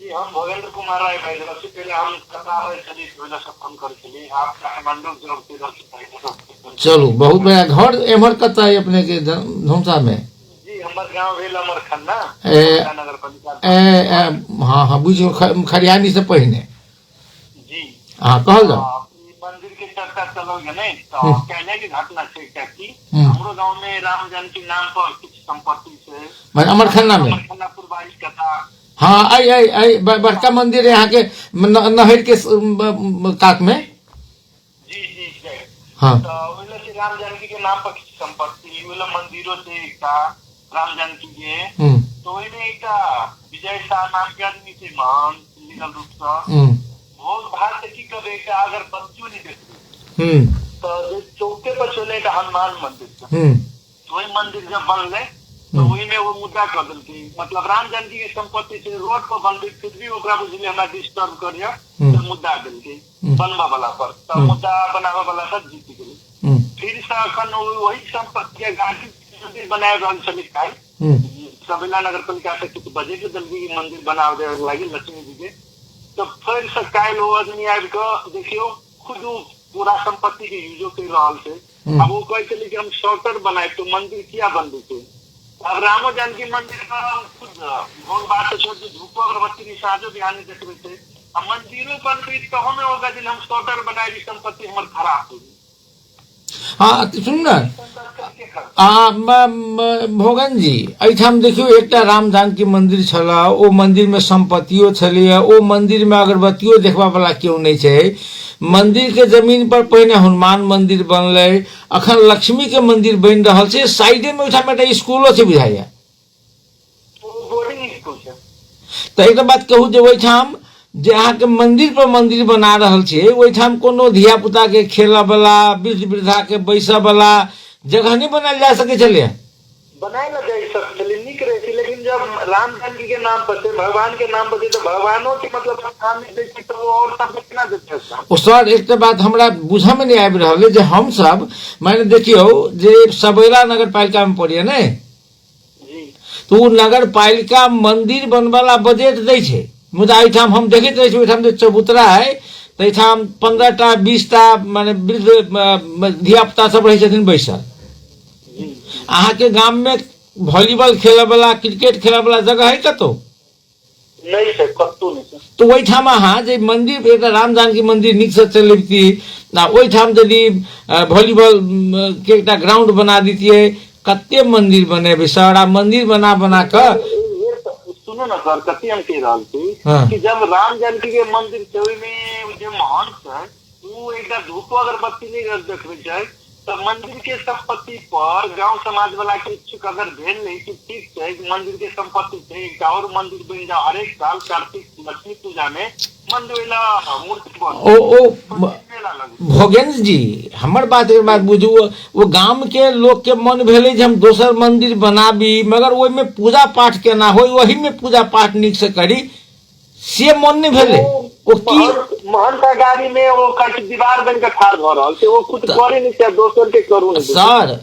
जी हम भोगेंद्र कुमार राय भाई, सबसे पहले हम कथा है चली इस वजह से फोन कर चली आप काठमांडू जॉब के दर्शक। चलू बहुत बढ़िया। घर एम्हर कत है अपने के धौसा में? जी हमर गांव भेल अमर खन्ना नगर पालिका। हाँ हाँ बुझियो खरियानी से पहने। जी हाँ कहल जाओ। मंदिर के चर्चा चलोगे नहीं तो कहने की घटना छै क्या कि हमरो गांव में राम जानकी नाम पर कुछ संपत्ति से मैं अमर खन्ना में पुरवाई कथा। हाँ आई आई आई बड़का मंदिर है यहाँ के नहर के कात में। जी जी जी हाँ तो ओइला से राम जानकी के नाम पर कुछ संपत्ति ओइला मंदिरों से एकटा राम जानकी के तो ओइमे एकटा विजय शाह नाम के आदमी थे महान लीगल रूप से भोज भात की करे एकटा अगर बच्चों नहीं देखते तो जो चौके पर चले एकटा हनुमान मंदिर तो वही मंदिर जब बनले तो वही में वो मुद्दा कर दिलके, मतलब राम जानकी के संपत्ति से रोड पर बनले फिर भी ओकरा बुझले हमरा डिस्टर्ब करिया तो मुद्दा दिलके बनवा वाला पर, तो मुद्दा बनावा वाला सब जीत गेल। फिर से अखन वही संपत्ति के गाड़ी मंदिर बनाए रहल छल काई सबेला नगर पालिका से कुछ बजट दिलके मंदिर बनावे दे लागी लक्ष्मी जी के। तो फिर से काल वो आदमी आबि के देखियो खुद पूरा संपत्ति के यूजो कर रहल छै। अब वो कहे चली कि हम शॉर्टर बनाए तो मंदिर किया बनबे छै। अब रामो जानकी मंदिर का खुद भोग बात छोड़ के धूप अगरबत्ती साजो बिहान देखबे छै, अब मंदिरों बनबे तो हमें होगा जे हम शॉर्टर बनाए संपत्ति हमर खराब हो। हाँ सुन ना भोगन जी, एठाम देखियो एकटा राम जानकी मंदिर छला, ओ मंदिर में संपत्तियों छलिए, ओ मंदिर में अगरबत्तियों देखबा वाला क्यों नहीं छै। मंदिर के जमीन पर पहले हनुमान मंदिर बनले, अखन लक्ष्मी के मंदिर बन रहल छै, साइडे में ओठाम एकटा स्कूलो छै बुझाइया, बोर्डिंग स्कूल छै। तो एक बात कहू जे ओठाम जे अहाँ के मंदिर पर मंदिर बना रहल छै, ओठाम कोनो धिया पुता के खेला वाला, वृद्ध वृद्धा के बैसा वाला जगह नहीं बनाल जा सके चलिए। बनाए ना जाए सकते निक रहे थी, लेकिन जब राम जानकी के नाम पर से भगवान के नाम पर तो भगवानों के मतलब स्थान नहीं देती तो वो और सब कितना देते हैं। सर एक बात हमरा बुझा में नहीं आबि रहल है जे हम सब मैंने देखियो जे सबेला नगर पालिका में पड़िए ने तो वो नगर पालिका मंदिर बनवाला बजट दै छै, मुदा एठाम हम देखैत रहे छी ओठाम जे चबूतरा है तो एठाम 15टा 20टा माने वृद्ध धिया पुता सब रहे छथिन बैसल। अहाँ के गांव में वॉलीबॉल खेले वाला, क्रिकेट खेले वाला जगह है कतो नहीं है, कतो नहीं। तो वही ठाम अहाँ जे मंदिर एक राम जानकी मंदिर निक से चलैती ना, वही ठाम यदि वॉलीबॉल के एक ग्राउंड बना दीतिए, कते मंदिर बने सारा मंदिर बना बना कर। सुनो ना सर, कति हम कह रहा थी कि जब राम जानकी के मंदिर छै में जो महंत है वो एक धूप अगरबत्ती नहीं देखबे छै तो मंदिर के संपत्ति पर गांव समाज वाला के इच्छुक अगर भेल नहीं कि ठीक है मंदिर के संपत्ति है एक और मंदिर बन जा, हर एक साल कार्तिक लक्ष्मी पूजा में मंदिर मूर्ति भोगेंद्र जी हमर बात एक बात बुझू, वो गांव के लोग के मन भेले जे हम दोसर मंदिर बनाबी मगर ओहि में पूजा पाठ केना हो, वही में पूजा पाठ निक से करी, से मन नहीं भेले। वो की महंत गाड़ी में वो कट दीवार बन के ठाड़ भ रहल छै, वो खुद करे नहीं छै, दोसर के करू नहीं। सर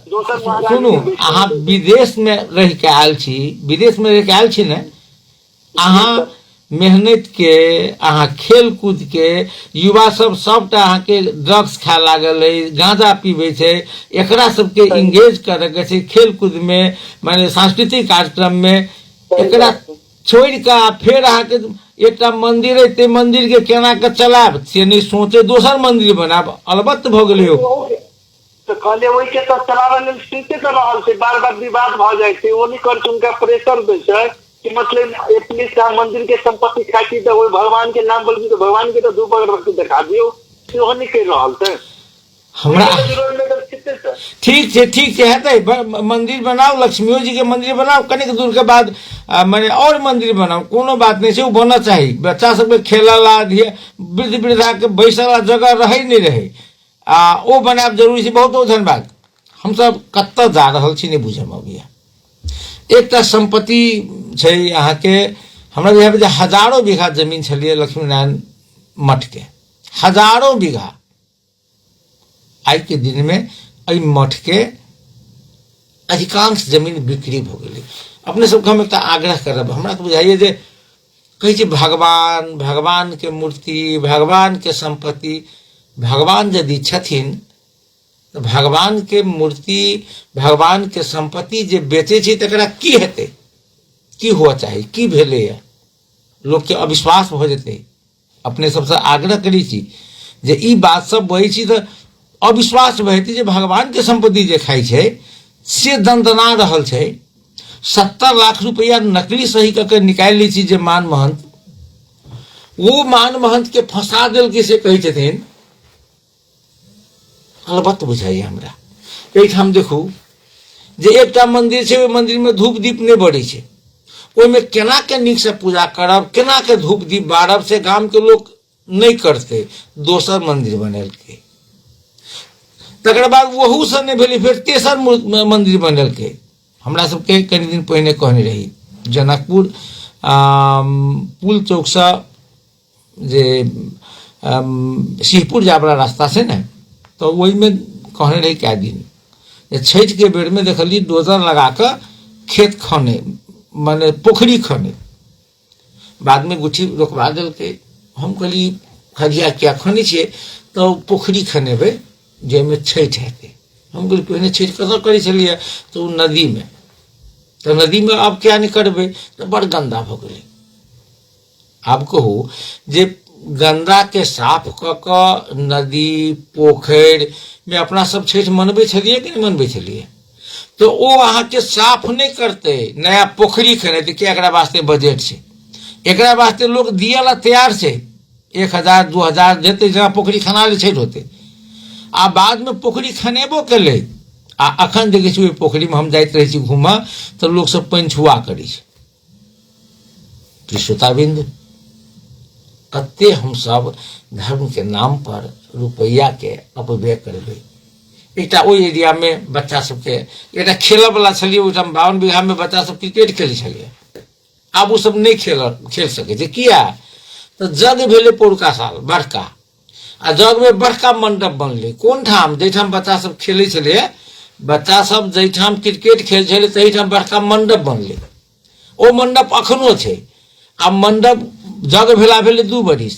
सुनू, अहाँ विदेश में रह के आयल छी, विदेश में रह के आयल छी ने, अहाँ मेहनत के, अहाँ खेल कूद के, युवा सब सबटा अहाँ के ड्रग्स खाए लागल है, गांजा पीबे छै, एकरा सबके इंगेज करे के छै खेल कूद में, माने सांस्कृतिक कार्यक्रम में, एकरा छोड़ के फिर अहाँ के एक मंदिर है ते मंदिर के केना के चलाब से नहीं सोचे दोसर मंदिर बनाब, अलबत्त भ गेलै हो तो कहले वही के तो चलावे लेल सीखे कर रहल छै, बार बार विवाद भ जाय छै, वो नहीं कर उनका प्रेशर दे छै कि मतलब एटलीस्ट राम मंदिर के संपत्ति खाती तो वो भगवान के नाम बोल तो भगवान के तो दू पकड़ रख दिखा दियो सेहो नहीं कर रहल थे हमरा विरोध में तो कितने से ठीक है हेतै मंदिर बनाओ, लक्ष्मियो जी के मंदिर बनाओ, कनिक दूर के बाद माने और मंदिर बनाओ, कोनो बात नहीं छै, बनना चाहिए। बच्चा सबके खेला ला वृद्ध वृद्धा के बैसल ला जगह रहे नहीं रहे ओ बनाब जरूरी छै। बहुत बहुत धन्यवाद। हम सब कत्ता जा रहल छी नहीं बुझम अभी। एकटा संपत्ति छै अहाँ के, हमरा बुझाय जे हजारों बीघा जमीन छलिए लक्ष्मीनारायण मठ के, हजारों बीघा। आज के दिन में अई मठ के अधिकांश जमीन बिक्री हो गई। अपने सबके हम एक आग्रह करब, हमरा तो बुझाइए जे कही छै भगवान के मूर्ति, भगवान के संपत्ति, भगवान यदि छथिन तो भगवान के मूर्ति, भगवान के संपत्ति जे बेचे छै तकरा की हेतै, की हुआ चाहिए, की भेलै है, लोग के अविश्वास हो जेतै। अपने सबसे आग्रह करी छी जे ई बात सब बहै छी तो अविश्वास बहती जे भगवान के संपत्ति जे खाई छै से दंदना रहल छै। 70 लाख रुपया नकली सही करके निकाल ली छी जे मान महंत, वो मान महंत के फंसा दिल के से कही छथिन। अलबत्त बुझाइए हमरा एहिठाम देखू जे एकटा मंदिर छै, ओहि मंदिर में धूप दीप नहीं बढ़े छै, ओहिमे केना के नीक से पूजा करब, केना के धूप दीप बारब से गाम के लोग नहीं करते। दोसर मंदिर बनेलकै, तकर बाद वहू से नहीं भेलै, फिर तेसर मंदिर बनेलकै। हमरा सबके कनि दिन पहिने कहने रही जनकपुर पुल चौक से जे शिवपुर जाय वाला रास्ता से ने, तो वही में कहने रही क्या दिन छठ के बेर में देखली डोजर लगा कर खेत खने, माने पोखरी खने। बाद में गुठी रोकवा दिल के। हम कहली खजिया क्या खने छे, तो पोखरी खनेबे जेमे छठ हेतै। हम कहली पहले छठ कतऽ करै छलियै, तो नदी में, तो नदी में अब क्या नहीं करबे, तो बड़ गंदा भ गेलै। आब कहू जे गंदा के साफ क के नदी पोखर में अपना सब छठ मनबै छलियै कि नहीं मनबै छलियै, तो वो अहाँ के साफ नहीं करते, नया पोखरी खनेतै कि एकरा वास्ते बजट छै, एकरा वास्ते लोग दिया ला तैयार छै, 1000 2000 देते जहाँ पोखरी खना ले छठ होते। आ बाद में पोखरी खनेबो केलै आ अखन देखे छी पोखरी में हम जाइत रहे छी घूमा तो लोग सब पानि छुआ करै छै। श्रोताबिंद कते हम सब धर्म के नाम पर रुपया के अपव्यय करबे। एकटा ओहि एरिया में बच्चा सबके एकटा खेलऽ वाला छलिए, ओहिठाम 52 बीघा में बच्चा सब क्रिकेट खेलै छलिए। आब वो सब नहीं खेल सके छै, किया तो जग भेलै पोरका साल बड़का, आ जग में बड़का मंडप बनले। कोन ठाम जैठाम बच्चा सब खेले छले, बच्चा सब जैठाम क्रिकेट खेल छले तहीठाम बड़का मंडप बनले। ओ मंडप अखनो छै। आ मंडप जग भेला भेले 2 बरिस।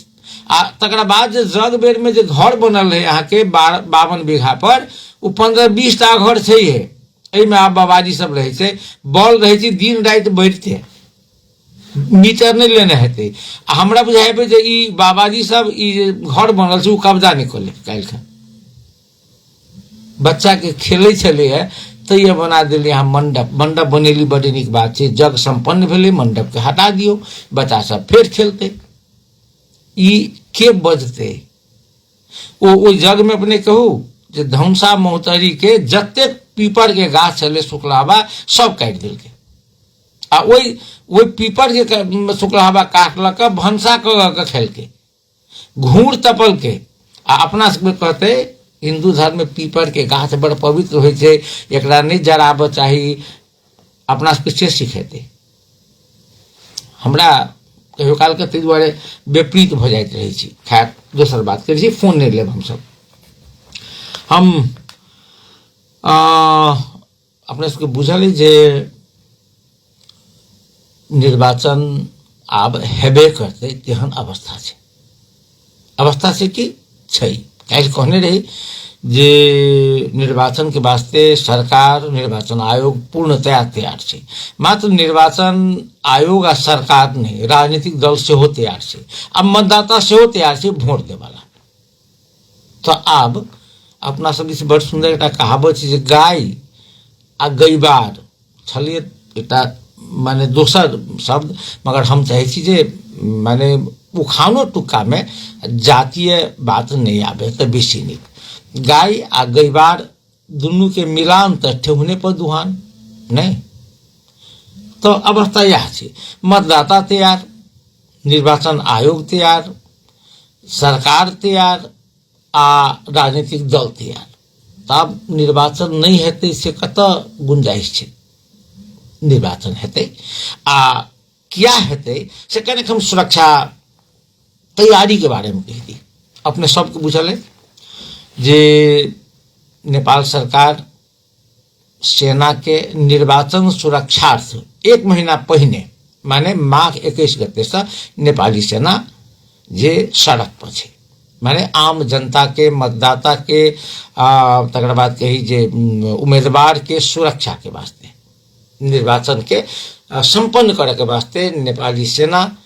आ तकरा बाद जे जग बेर में जे घर बनल रहे अहाँ के 52 बीघा पर, वो 15-20 टा घर छै। एहिमे आब बाबाजी सब रहे छै, बॉल रहे छै, दिन रात बढ़ते, मीटर नहीं लेने हेतै। आ हमरा बुझाइबे जे ई बाबाजी सब ई घर बनल छै, ओ कब्जा नहीं कले काल्हि खन। बच्चा के खेले छले है तो ये बना दिल्ली यहाँ मंडप बनेली, बड़ी नीक बात छै। जग संपन्न भेले, मंडप के हटा दियो, बच्चा सब फिर खेलते। ई के बजते ओ जग में अपने कहू जे धौंसा मोहतरी के जते पीपर के गाछ छले शुक्लाबा सब काट दिलके। आ ओहि पीपर के शुक्लाबा काटलक, भंसा क खेलके, घूर तपल के। आ अपना सबके कहते हिंदू धर्म में पीपर के गाछ बड़ पवित्र होइ छै, एकरा नहीं जराब चाही, अपना सबके से सिखेते। हमरा कहियो काल के ताहि दुआरे विपरीत भ जाइत रहे छी। खैर दोसर बात करै छी, फोन नहीं लेब हम अपने सबके बुझल है जे निर्वाचन आब हेबे करते तेहन अवस्था छै। अवस्था से कि छै, काल्हि कहने रही जे निर्वाचन के वास्ते सरकार, निर्वाचन आयोग पूर्णतया तैयार छै। मात्र निर्वाचन आयोग आ सरकार नहीं, राजनीतिक दल सेहो तैयार छै, आ मतदाता सेहो तैयार छै वोट देवाला। तो आब अपना सब दिस बड़ सुंदर एक कहावत छै जे गाय आ गैबार छलिए, एकटा माने दोसर शब्द, मगर हम चाहे छी जे माने उखानो टुक्का में जातीय बात नहीं आवे तो बेसी नीक। गाय आ गैबार दुनू के मिलान तो ठेहुने पर दुहान नहीं। तो अवस्था यह है, मतदाता तैयार, निर्वाचन आयोग तैयार, सरकार तैयार आ राजनीतिक दल तैयार। तब निर्वाचन नहीं हेतै से कत गुंजाइश है? निर्वाचन हेतै आ क्या हेतै से कने हम सुरक्षा तैयारी के बारे में कह दी। अपने सबके बुझल है जे नेपाल सरकार सेना के निर्वाचन सुरक्षार्थ 1 महीना पहिने माने माघ 21 गते से नेपाली सेना जे सड़क पर है, माने आम जनता के, मतदाता के, तकर बाद कही जे उम्मीदवार के सुरक्षा के वास्ते, निर्वाचन के संपन्न करे के वास्ते नेपाली सेना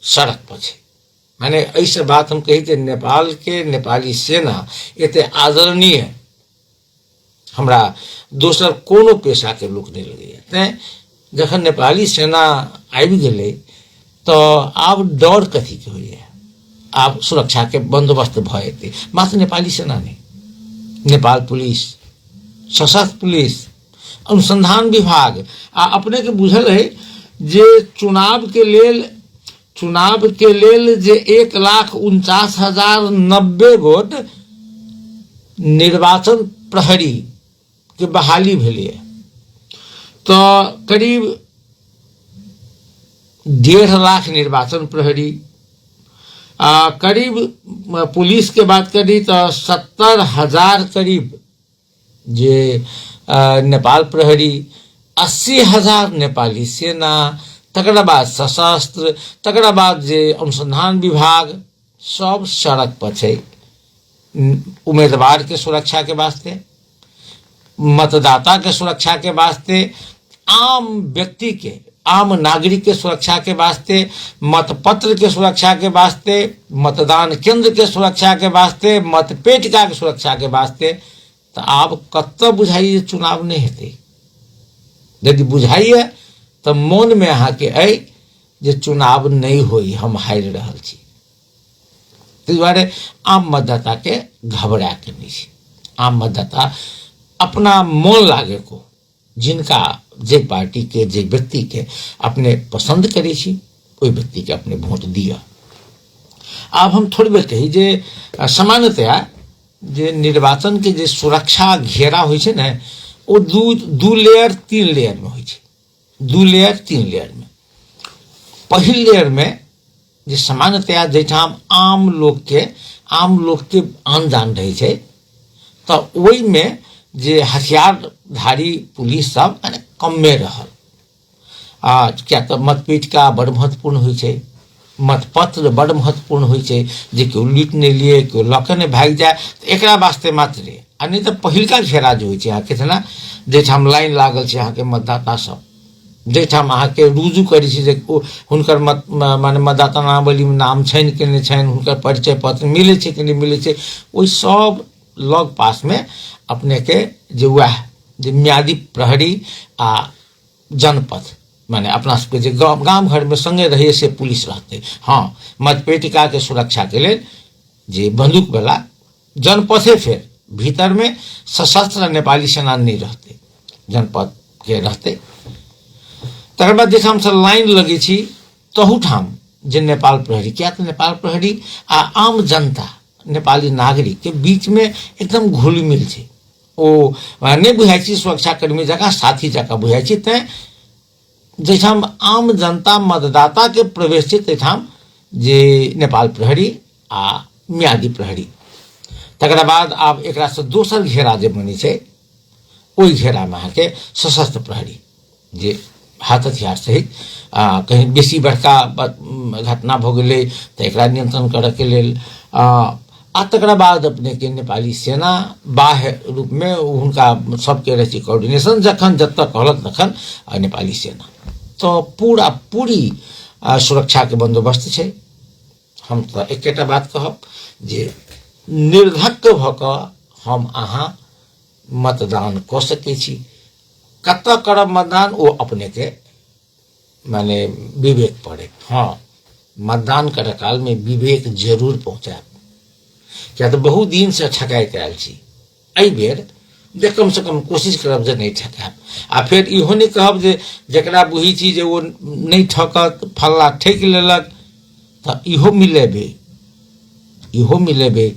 सड़क पर है। माने ऐसे बात हम कही जे नेपाल के नेपाली सेना एते आदरणीय हमरा दोसर कोनो पेशा के लोग नहीं लगे। तैं जखन नेपाली सेना आबि गेलै तो आब डर कथी के होइए, आब सुरक्षा के बंदोबस्त भ जेतै। मात्र नेपाली सेना नहीं, नेपाल पुलिस, सशस्त्र पुलिस, अनुसंधान विभाग आ अपने के बुझल है जे चुनाव के लेल जे 1,49,090 गोट निर्वाचन प्रहरी के बहाली भेलै, तो करीब 1.5 लाख निर्वाचन प्रहरी, करीब पुलिस के बात करी तो 70,000 करीब जे नेपाल प्रहरी, 80,000 नेपाली सेना, तकरा बाद सशस्त्र, तकरा बाद जे अनुसंधान विभाग, सब सड़क पर छै उम्मीदवार के सुरक्षा के वास्ते, मतदाता के सुरक्षा के वास्ते, आम व्यक्ति के, आम नागरिक के सुरक्षा के वास्ते, मतपत्र के सुरक्षा के वास्ते, मतदान केंद्र के सुरक्षा के वास्ते, मतपेटिका के सुरक्षा के वास्ते। तो आप कत बुझाइए चुनाव नहीं हेतै? यदि बुझाइए तो मन में अहाँ के अइ जे चुनाव नहीं होई, हम हारि रहल छी। ताहि दुआरे आम मतदाता के घबरा के नहीं छै। आम मतदाता अपना मन लागे को, जिनका जे पार्टी के, जे व्यक्ति के अपने पसंद करे छी, ओहि व्यक्ति के अपने वोट दिया। अब हम थोड़ी बेर कही जे सामान्यतया जे निर्वाचन के जे सुरक्षा घेरा होइ छै ने, वो 2 लेयर 3 लेयर में होइ छै। 2 लेयर 3 लेयर में, पहिल लेयर में जे सामान्यतया जैठाम आम लोग के आन जान रहे छै, तो ओहि में जे हथियारधारी पुलिस सब कमे रहल। क्या तो मतपेटिका बड़ महत्वपूर्ण होइ छै, मतपत्र बड़ महत्वपूर्ण होइ छै, जे केओ लूट नहीं लिए, केओ लके नहीं भाग जाए, तो एकरा वास्ते मात्र। आ नहीं तो पहिलका घेरा जो होइ छै अहाँ के ना, जैठाम लाइन लागल छै अहाँ के मतदाता सब, जैठाम अहाँ के रुजू करै छै जे हुनकर माने मतदाता नावली में नाम छनि कि नहीं छनि, हुनकर परिचय पत्र मिले छै कि नहीं मिले छै, ओहि सब लग पास में अपने के जे वह जे म्यादी प्रहरी आ जनपद, माने अपना सबके जे गांव घर में संगे रहिए से पुलिस रहते। हाँ, मतपेटिका के सुरक्षा के लिए जे बंदूक वाला जनपथे, फिर भीतर में सशस्त्र नेपाली सेना नहीं रहते, जनपद के रहते। तकर बाद जैठाम से लाइन लगे छी तहू ठाम जे नेपाल प्रहरी, क्या तो नेपाल प्रहरी आ आम जनता, नेपाली नागरिक के बीच में एकदम घुल मिल छै। ओ नहीं बुझाइ छै सुरक्षाकर्मी जगह, साथी जगह बुझाइ छै। तैं जैठाम आम जनता मतदाता के प्रवेश छै, तैठाम जे नेपाल प्रहरी आ म्यादी प्रहरी। तकरा बाद आब एकरा से दोसर घेरा जे बनै छै, ओहि घेरा में अहाँके सशस्त्र प्रहरी, जे हाथ हथियार सहित कहीं बेसी बड़का घटना भ गेलै तो एकरा नियंत्रण करे के लेल आ तकरा बाद अपने के नेपाली सेना बाह्य रूप में हुनका सबके रहे कोऑर्डिनेशन, जखन जत कहलक तखन नेपाली सेना। तो पूरी सुरक्षा के बंदोबस्त छै। हम तो एकेटा बात कहब जे निर्धक्क भ कऽ हम अहाँ मतदान कऽ सकै छी। कतऽ करब मतदान, ओ अपने के माने विवेक पड़े। हाँ, मतदान करे काल में विवेक जरूर पहुंचाए, क्या तो बहुत दिन से ठकाई कैल छी, एहि बेर जे कम से कम कोशिश करब जे नहीं ठकाब। आ फिर इहो नहीं कहब जे जकरा बुझी छी जे वो नहीं ठकत, फल्ला ठेक लेलक, तो इहो मिलेबे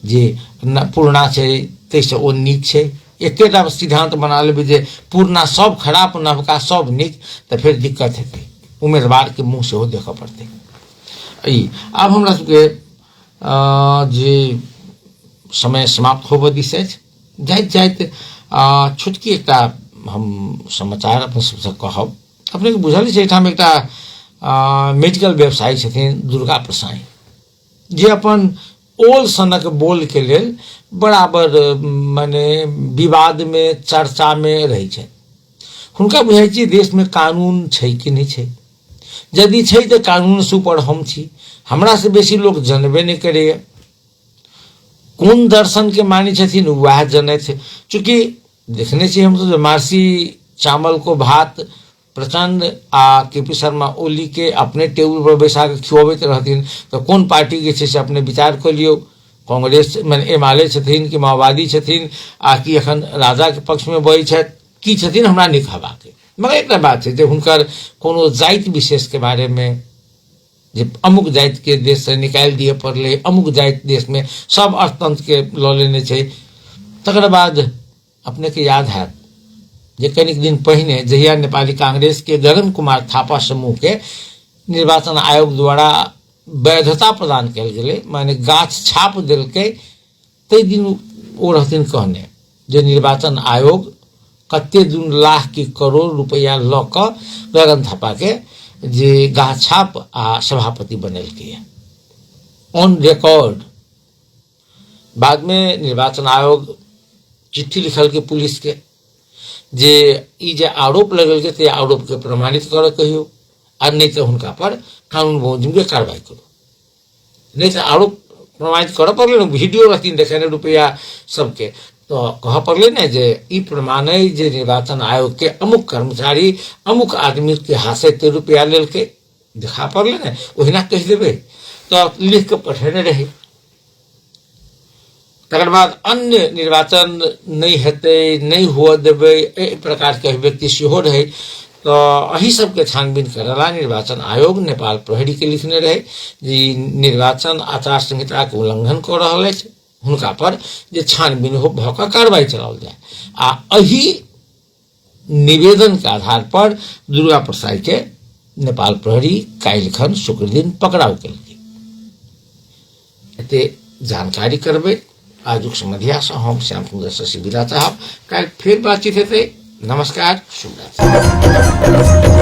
जे पूर्णा छै तैसे ओ नीक छै। एकेटा सिद्धांत बना लेबै जे पूर्णा सब खराब, नवका सब नीक, तो फिर दिक्कत हेतै, उम्मीदवार के मुँह सेहो देखऽ पड़तै। आब हमरा सबके जे समय समाप्त होबऽ दिस अछि, जाइत जाइत छोटकी एकटा हम समाचार अपन सबसे कहब। अपने के बुझल छै एहिठाम एकटा मेडिकल व्यवसायी छथिन दुर्गा प्रसाई, जे अपन ओल सनक बोल के लेल बराबर माने विवाद में चर्चा में रही छै। हुनका बुझाई छै देश में कानून छै कि नहीं छै, यदि छै तो कानून से ऊपर हम छी, हमरा से बेसी लोग जनबे नहीं करैया। कोन दर्शन के मानी छथिन वह जनै थे, चूंकि देखने छी हम तो मार्सी चावल को भात प्रचंड आ केपी शर्मा ओली के अपने टेबुल पर बैसा के खियाबैत रहथिन, तो कौन पार्टी के छै से अपने विचार कर लियो। कांग्रेस माने एमाले छथिन कि माओवादी छथिन, आ कि अखन राजा के पक्ष में बहै छथि की छथिन, हमरा नहीं कहबाक। मगर एकटा बात छै जे हुनकर कोनो जाति विशेष के बारे में, जे अमुक जाति के देश से निकाल दिए पड़ले, अमुक जाति देश में सब अर्थतंत्र के लऽ लेने छै। तकर बाद अपने के याद है जे कनिक दिन पहिने जहिया नेपाली कांग्रेस के गगन कुमार थापा समूह के निर्वाचन आयोग द्वारा वैधता प्रदान कल गेलै, माने गाछ छाप दिलकै, तै दिन ओ रहथिन कहने जे निर्वाचन आयोग कते 2 लाख की करोड़ रुपया लऽ कऽ गगन थापा के जे गाछ छाप आ सभापति बनेलकै ऑन रिकॉर्ड। बाद में निर्वाचन आयोग चिट्ठी लिखल के पुलिस के जे ई जे आरोप लगल के ते आरोप के प्रमाणित कर कहियो, आ नहीं तो हुनका पर कानून मुजब के कार्रवाई करो। नहीं तो आरोप प्रमाणित कर पड़ले ना, वीडियो रहथिन देखेने रुपया सबके, तो कह पड़ले ना जे ई प्रमाण है जे निर्वाचन आयोग के अमुक कर्मचारी अमुक आदमी के हाथ से एते रुपया लेल के दिखा पड़ले ना, ओहिना कह देवे तो लिख के पठेने रहे। तकर बाद अन्य निर्वाचन नहीं हेतै, नहीं हुआ देवे, ए प्रकार के व्यक्ति सेहो रहे। तो अही सबके छानबीन करेला निर्वाचन आयोग नेपाल प्रहरी के लिखने रहे जे निर्वाचन आचार संहिता के उल्लंघन कर रहा है, हुनका पर जे छानबीन हो भऽ कऽ कार्रवाई चलाओल जाए। आ अही निवेदन के आधार पर दुर्गा प्रसाई के नेपाल प्रहरी काल्हिखन शुक्र दिन पकड़ाव केलकै। एते जानकारी करबै आजुक समधिया से हम श्याम सुंदर से विदा चाहब। काल्हि फिर बातचीत हेतै। नमस्कार, शुभ रात्रि।